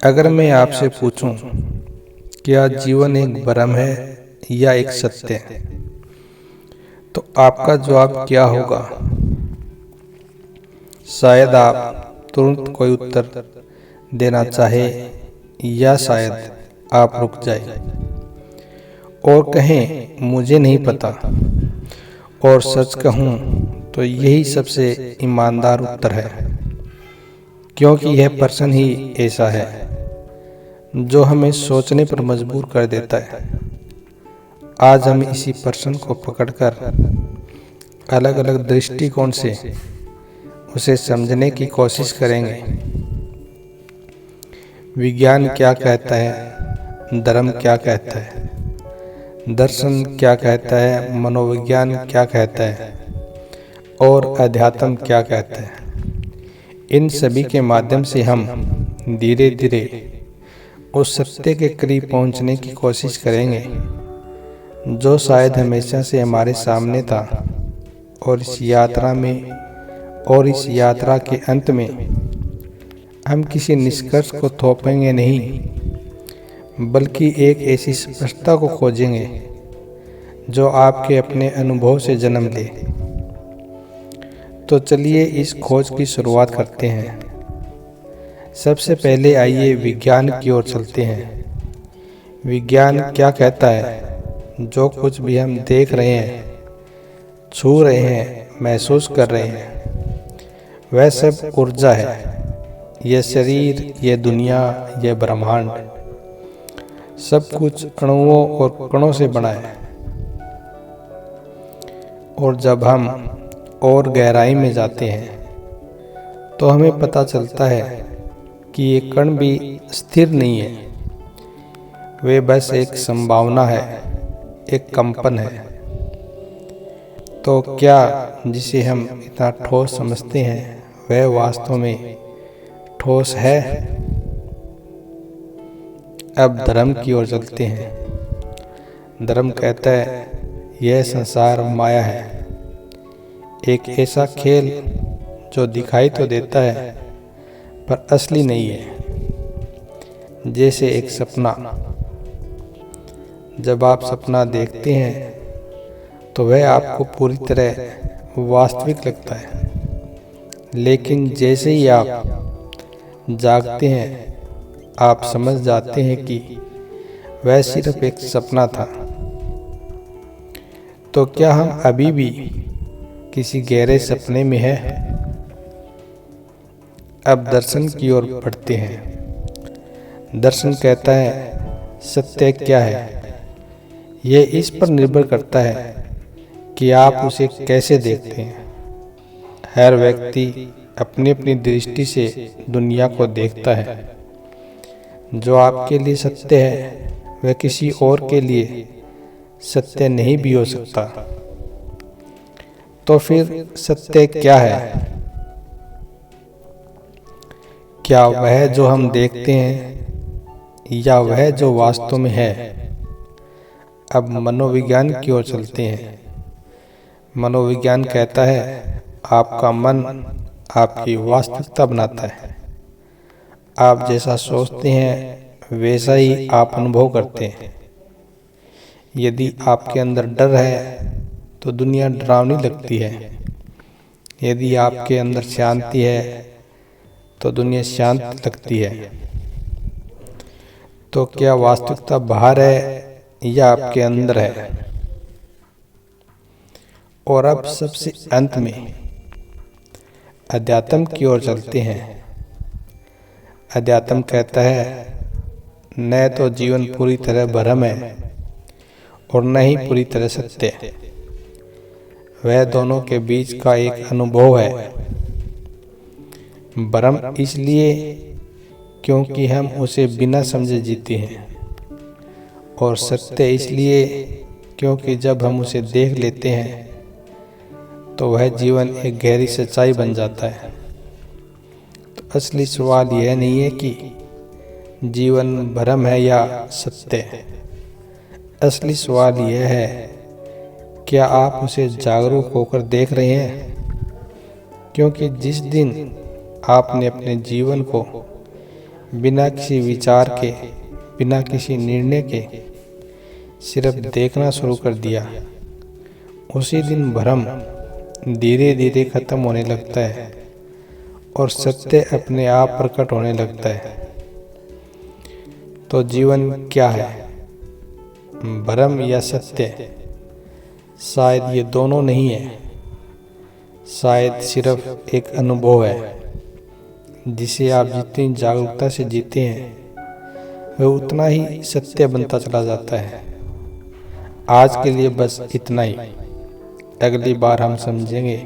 अगर मैं आपसे पूछूं, क्या जीवन एक भ्रम है या एक सत्य है, तो आपका जवाब क्या होगा? शायद आप तुरंत कोई उत्तर देना चाहे, या शायद आप रुक जाए और कहें मुझे नहीं पता। और सच कहूं तो यही सबसे ईमानदार उत्तर है, क्योंकि यह प्रश्न ही ऐसा है जो हमें सोचने पर मजबूर कर देता है। आज हम इसी प्रश्न को पकड़कर अलग अलग दृष्टिकोण से उसे समझने की कोशिश करेंगे। विज्ञान क्या कहता है, धर्म क्या कहता है, दर्शन क्या कहता है, मनोविज्ञान क्या कहता है और अध्यात्म क्या कहता है। इन सभी के माध्यम से हम धीरे धीरे उस सत्य के करीब पहुंचने की कोशिश करेंगे जो शायद हमेशा से हमारे सामने था। और इस यात्रा के अंत में हम किसी निष्कर्ष को थोपेंगे नहीं, बल्कि एक ऐसी स्पष्टता को खोजेंगे जो आपके अपने अनुभव से जन्म ले। तो चलिए इस खोज की शुरुआत करते हैं। सबसे पहले आइए विज्ञान की ओर चलते हैं। विज्ञान क्या कहता है? जो कुछ भी हम देख रहे हैं, छू रहे हैं, महसूस कर रहे हैं, वह सब ऊर्जा है। यह शरीर, यह दुनिया, यह ब्रह्मांड, सब कुछ अणुओं और कणों से बना है। और जब हम और गहराई में जाते हैं तो हमें पता चलता है कि ये कण भी स्थिर नहीं है, वे बस एक संभावना है, एक कंपन है। तो क्या जिसे हम इतना ठोस समझते हैं वह वास्तव में ठोस है? अब धर्म की ओर चलते हैं। धर्म कहता है यह संसार माया है, एक ऐसा खेल जो दिखाई तो देता है पर असली नहीं है। जैसे एक सपना। जब आप सपना देखते हैं तो वह आपको पूरी तरह वास्तविक लगता है, लेकिन जैसे ही आप जागते हैं आप समझ जाते हैं कि वह सिर्फ एक सपना था। तो क्या हम अभी भी किसी गहरे सपने में हैं? अब दर्शन की ओर बढ़ते हैं। दर्शन कहता है सत्य क्या है? यह इस पर निर्भर करता है कि आप उसे कैसे देखते हैं। हर व्यक्ति अपनी अपनी दृष्टि से दुनिया को देखता है। जो आपके लिए सत्य है वह किसी और के लिए सत्य नहीं भी हो सकता। तो फिर सत्य क्या है? क्या वह जो हम देखते हैं या वह जो वास्तव में है? अब मनोविज्ञान की ओर चलते हैं। मनोविज्ञान कहता है आपका मन आपकी वास्तविकता बनाता है। आप जैसा सोचते हैं वैसा ही आप अनुभव करते हैं। यदि आपके अंदर डर है तो दुनिया डरावनी लगती है। यदि आपके अंदर शांति है तो दुनिया शांत लगती है। तो क्या वास्तविकता बाहर है या आपके अंदर है? और अब सबसे अंत में अध्यात्म की ओर चलते हैं। अध्यात्म कहता है न तो जीवन पूरी तरह भ्रम है और न ही पूरी तरह सत्य। वह दोनों के बीच का एक अनुभव है। भ्रम इसलिए क्योंकि हम उसे बिना समझे जीते हैं, और सत्य इसलिए क्योंकि जब हम उसे देख लेते हैं तो वह जीवन एक गहरी सच्चाई बन जाता है। तो असली सवाल यह नहीं है कि जीवन भ्रम है या सत्य है। असली सवाल यह है क्या आप उसे जागरूक होकर देख रहे हैं? क्योंकि जिस दिन आपने अपने जीवन को बिना किसी विचार के, बिना किसी निर्णय के सिर्फ देखना शुरू कर दिया, उसी दिन भ्रम धीरे धीरे खत्म होने लगता है और सत्य अपने आप प्रकट होने लगता है। तो जीवन क्या है, भ्रम या सत्य? शायद ये दोनों नहीं है, शायद सिर्फ एक अनुभव है जिसे आप जितनी जागरूकता से जीते हैं वह उतना ही सत्य बनता चला जाता है। आज के लिए बस इतना ही। अगली बार हम समझेंगे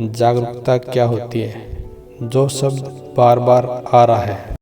जागरूकता क्या होती है, जो शब्द बार बार आ रहा है।